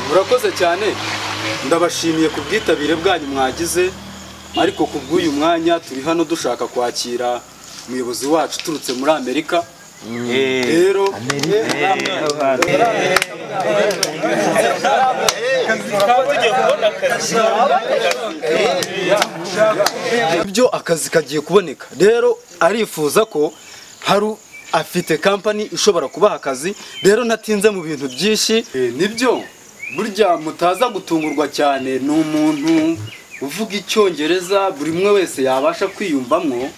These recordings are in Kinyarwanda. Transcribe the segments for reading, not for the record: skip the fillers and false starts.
murakoze cyane ndabashimiye ku bwitabire bwanyu mwagize ariko ku bw'uyu mwanya turi hano dushaka kwakira umuyobozi wacu turutse muri Amerika rero ibyo akazi kagiye kuboneka rero arifuza ko hari afite company ishobora kubaha akazi rero natinze mu bintu byinshi nibyo burya mutaza gutungurwa cyane ni umuntu uvuga icyongereza buri umwe wese yabasha kwiyumvamwo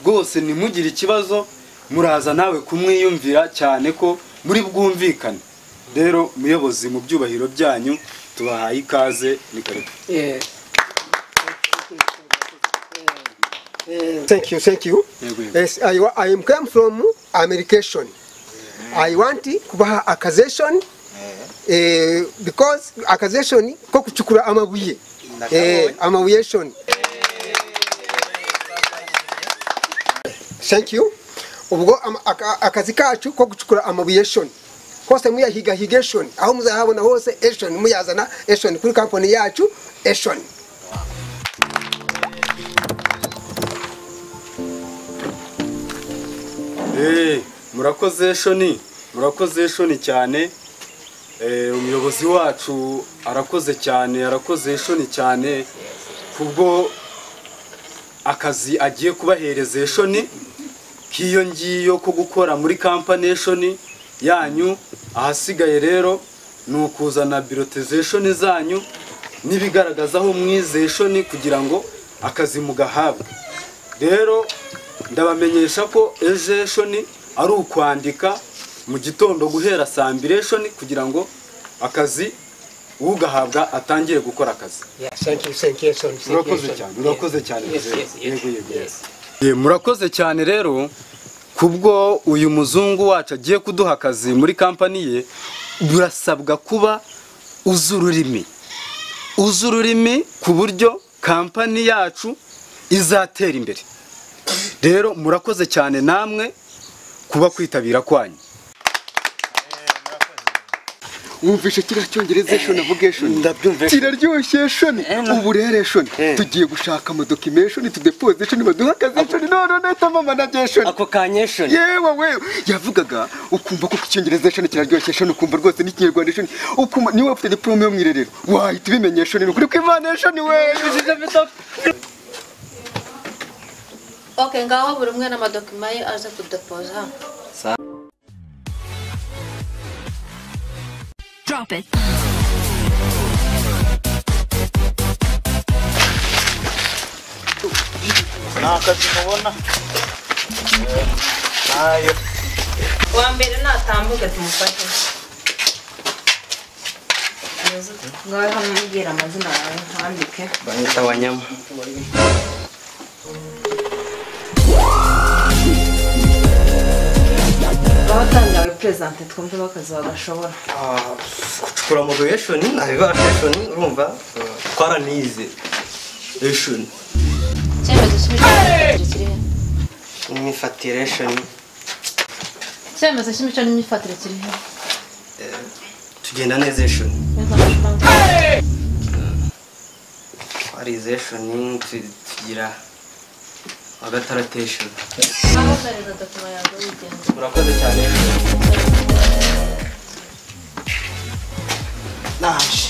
rwose nimugire ikibazo muraza nawe kumwiyumvira cyane ko muri bwumvikane rero muyobozi mu byubahiro byanyu tubahaye ikaze ni karibu. Thank you. Yes, I am come from Americation. I want kubaha accusation because accusation ko kuchukura amabuye. Amabuyation. Thank you. Ubwo akazi kacu ko gucukura amabuyation. Hose muyahiga higation aho muzahabona hose action muyazana action kuri company yacu action. Murakoze shoni cyane umuyobozi wacu arakoze shoni cyane kubwo akazi agiye kubahereza shoni kiyo ngiyo ko gukora muri company shoni yanyu ahasigaye rero nukuzana birotization zanyu nibigaragazaho mwize shoni kugira ngo akazi mugahabwe rero ndabamenyesha ko shoni ari ukwandika mu gitondo guhera saa 2 kugira ngo akazi ugahabwa atangire gukora akazi. Murakoze cyane rero kubwo uyu muzungu wacu agiye kuduha akazi muri company ye burasabwa kuba uzururimi ku buryo company yacu izatera imbere. Rero murakoze cyane namwe kuba kwitabira kwanyu. Wumvishe kira cyongereza shoni avugation ndabyumve kiraryoshye shoni ubu rero shoni tugiye gushaka mu documentation to deposition baduha akazi shoni none neta mama na shoni ako kanye shoni yewe yavugaga ukumva ko cyongereza shoni kiraryoshye shoni ukumva rwose n'ikinyarwanda shoni ukuma niwe ufite diplome yo mwirerero wahita ubimenye shoni ukuri kwivana shoni we Okay, ngaho buri umwe n'amadokima ye aza kudepoza. Drop it. Nakazi mubona. Nayo. Wa mbere natambuka tumufashe. Ngaho hamubwira amazina yawe handike. Banyita Wanyama. Batangira represente twumve bakazi bagashobora. Kuchukura motivation nabiba session urumva twaranize session. Cyemezo cy'imifatire Imifatiration. Cyemezo cy'imifatire kiriho. Tugenda neza session. Arization tugira agataratesho. Aho zareza dokima yawe wigenda. Murakoze cyane. Naje.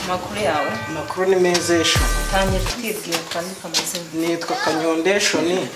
Makuru yawe. Makuru ni mezesho. Tangira twibwiye kwandika amazina. Nitwa Kanyondeshoni.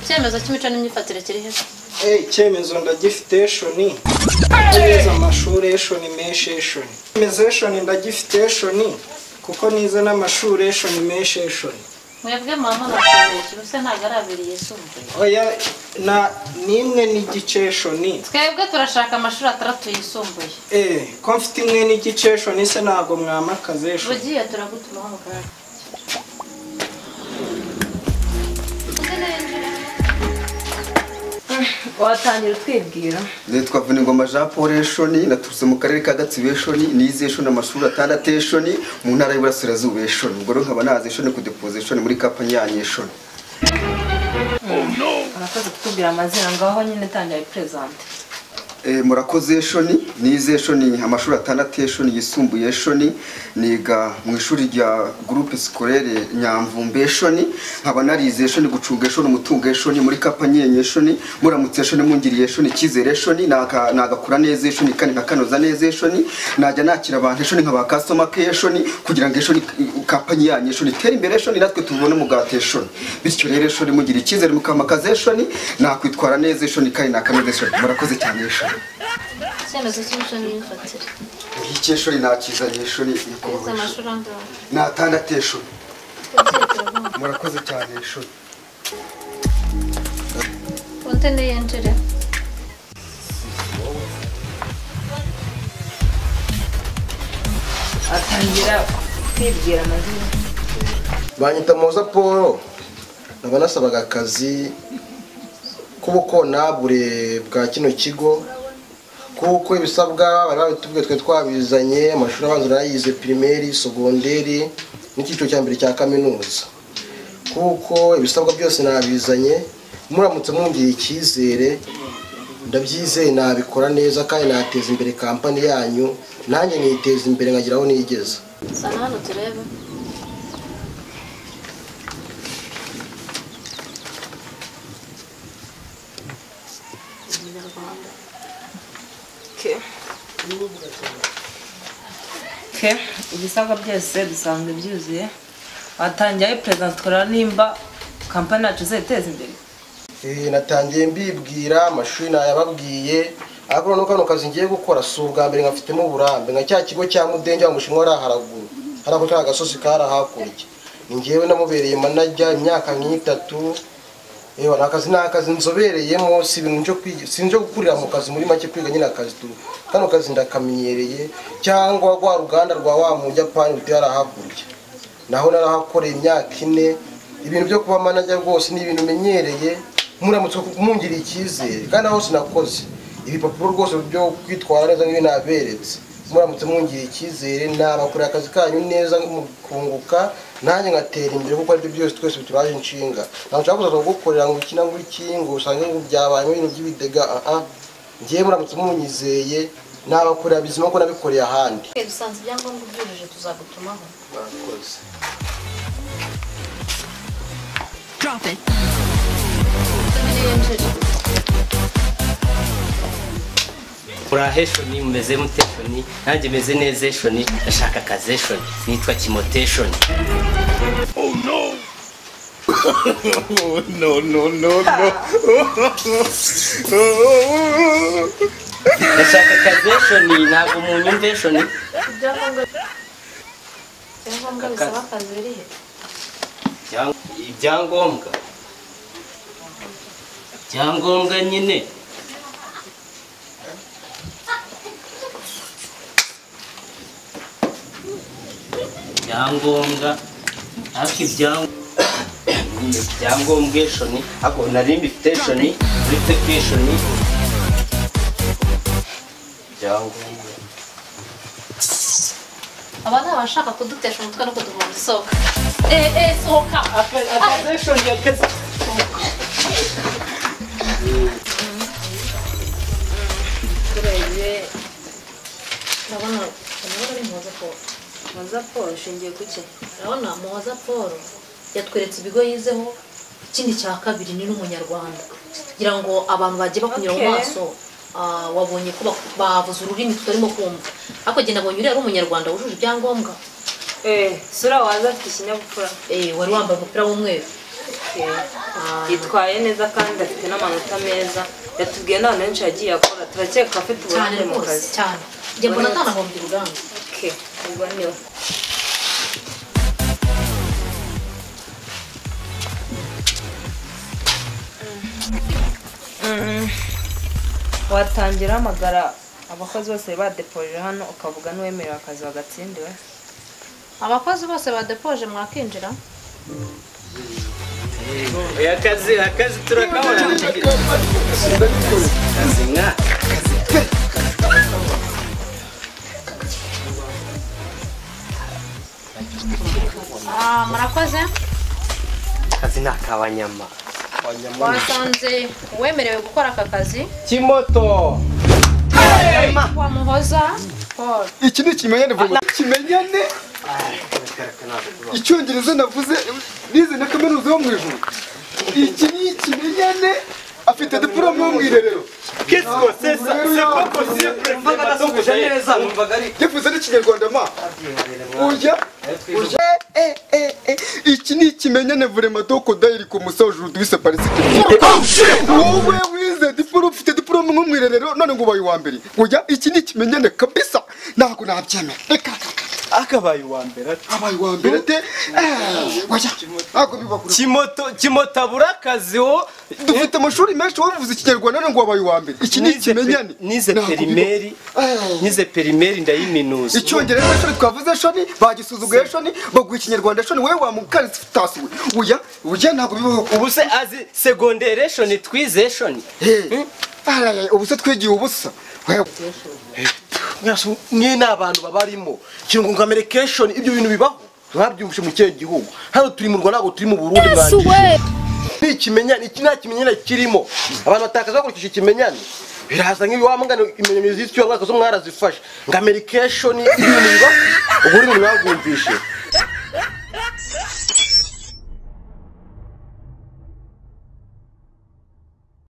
Cyemezo cy'imico n'imyifatire kiriho. Cyemezo ndagifite shoni. Neza amashuri shoni meshe shoni. Mezeshoni ndagifite shoni kuko nize n'amashuri shoni meshe shoni. Mwebwe mama bacyeye cyose ntagarabiriye sumbe. Oya na nimwe n'igice shoni. Twebwe turashaka amashuri 3 yisumbuye. Ko mfite imwe n'igice shoni se nago mwamakaze shoni. Bugiye turagutuma mu karara. Watangira twibwira. Nitwa Vuningoma Jean Paul Shoni naturutse mu karere ka Gatsibo Shoni nize Shoni amashuri atandatu Shoni mu ntara y'Iburasirazuba Shoni ubwo nkaba naze Shoni ku deposition muri company yanyu Shoni. murakoze kutubwira amazina ngaho nyine tangira present. Murakoze Eshoni nize Eshoni amashuri atandatu Eshoni yisumbuye Eshoni niga mu ishuri rya groupe scolaire Nyamvumbe Eshoni nkaba narize Eshoni gucunga Eshoni umutungo Eshoni muri kapanyenye Eshoni muramutse Eshoni mungiriye Eshoni kizere Eshoni nagakura neza Eshoni kandi nakanoza neza Eshoni najya nakira abantu Eshoni nkaba customer care Eshoni kugira ngo Eshoni kampanye yanyu Eshoni tere imbere Eshoni natwe tubone mugate Eshoni bityo rero Eshoni mungiriye kizere mukamakaze Eshoni nakwitwara neza Eshoni kandi nakameze Eshoni murakoze cyane Eshoni Icyemezo cy'ishuri n'ifatire. iki Eshoni nakizanye Eshoni Ese amashuri angahe? natandatu Eshoni murakoze cyane Eshoni Konte niyinjire. Atangira kwibwira amazina. Banyita Muhoza Paul naba nasabaga akazi k'ubukonabure bwa kino kigo kuko ibisabwa bari babitubwiye twe twabizanye amashuri abanza nayize primaire secondaire n'icyiciro cya mbere cya kaminuza kuko ibisabwa byose nabizanye muramutse mungiriye icyizere ndabyizeye nabikora neza kandi nateza imbere kampani yanyu nanjye niteza imbere nkagira aho nigeza. Sana hano turebe. Ibisabwa byose bisanzwe byuzuye. Watangiye present kora nimba kampani yacu izateza imbere. Natangiye mbibwira amashuri nayababwiye ariko no kano kazi ngiye gukora si ubwa mbere ngafitemo uburambe nka cya kigo cya Mudenge wa Mushinwa ari haraguru harako cya gasozi karahakurya ni ngewe namubereye manager imyaka nk'itatu nakazi nzobereyemo si ibintu sinjo gukurira mu kazi muri make kwiga nyine akazi tu kano kazi ndakamenyereye cyangwa rwa ruganda rwa wa mu Japan rutara hakurya naho narahakoreye imyaka 4 ibintu byo kuba manager rwose ni ibintu menyereye muramutse mungiriye icyizere kandi aho sinakoze ibipapuro rwose byo kwitwara neza nk'ibi naberetse muramutse mungiriye icyizere nabakorera akazi kanyu neza mukunguka nanjye ngatera imbere kuko ari byose twese bituraje inshinga ntabwo nshaka kuza gukorera ngo ikina ngo ikingo usange ngo byabaye ibintu by'ibidega ngiye muramutse munyizeye nabakorera bizima ko nabikoreye ahandi. Dusanze ibyangombwa byujuje tuzagutumaho. Murakoze. Drop it. Urahe Eshoni mumeze mute Eshoni nanjye meze neza Eshoni ndashaka akazi Eshoni nitwa Timote Eshoni. Oh no. no. Ndashaka akazi Eshoni ntabwo munyumve Eshoni. Ibyangombwa bisaba akazi birihe? Ibyangombwa nyine ibyangombwa ariko ibyangombwa Eshoni ako nari mbifite Eshoni uretse ko Eshoni ibyangombwa Abana bashaka kudutesha umutwe no kuduhora soka. Soka. Akazi Eshoni akazi. Ndabona ari Muhoza Paul. Muhoza Paul shingiye kuki? Ndabona Muhoza Paul yatweretse ibigo yizeho ikindi cya kabiri ni n'umunyarwanda kugira ngo abantu bagiye bakunyura mu maso wabonye ko bavuze ururimi tutarimo kumva ariko genda abonye uri ari umunyarwanda wujuje ibyangombwa sura waza afite ikinyabupfura wari wambaye umupira w'umweru yitwaye neza kandi afite n'amanota meza yatubwiye n'abantu benshi yagiye akora turakeka afite uburambe mu kazi cyane njye mbona atanahombye uruganda ubwo niwe watangira amagara abakozi bose badepoje hano ukavuga n'uwemerewe akazi wagatsindiwe. Abakozi bose badepoje mwakinjira. akazi turakabona akazi nka murakoze akazi ni akabanyama Wasanze wemerewe gukora aka kazi Kimoto. wa Muhoza Paul. iki ni ikimenyane vuba kimenyane icyongereza navuze nize na kaminuza yo mu ijuru iki ni ikimenyane afite diplome yo mu irerero Qu'est-ce c'est ça? C'est pas possible. Yavuze n'ikinyarwanda ma. Oya. Iki ni ikimenyane vraiment doko dairi ku musa aujourd'hui c'est parti. Wowe wize diplome ufite diplome nko mu irerero none ngo bayi wa mbere. Oya iki ni ikimenyane kabisa. Nako nabyemera. Reka. Akabaye wa mbere. Abaye wa mbere te. Oya. Ako biba kuri. Kimoto abura akazi wo Dufite amashuri menshi wavuze ikinyarwanda none ngo wabaye wa mbere. Iki ni ikimenyane. Nize perimeri ndayiminuza. Icyongereza shoni twavuze shoni bagisuzuguye shoni baguha ikinyarwanda shoni wewe wa mukari tasuwe. Oya ntabwo bibaho. Ubu se azi secondaire shoni twize shoni. Ubu se twigiye ubusa. Mwe n'abantu babarimo kingo communication ibyo bintu bibaho mwabyumvishe mu kihe gihugu hano turi mu Rwanda turi mu Burundi mwanje ni ikimenyane iki nta kimenyane kirimo abantu batakaza kurikisha ikimenyane biraza nk'ibi wamugana imenyane z'icyo mwaka zo mwarazifashe nga communication ibintu bibaho uburi mu mwagumvishe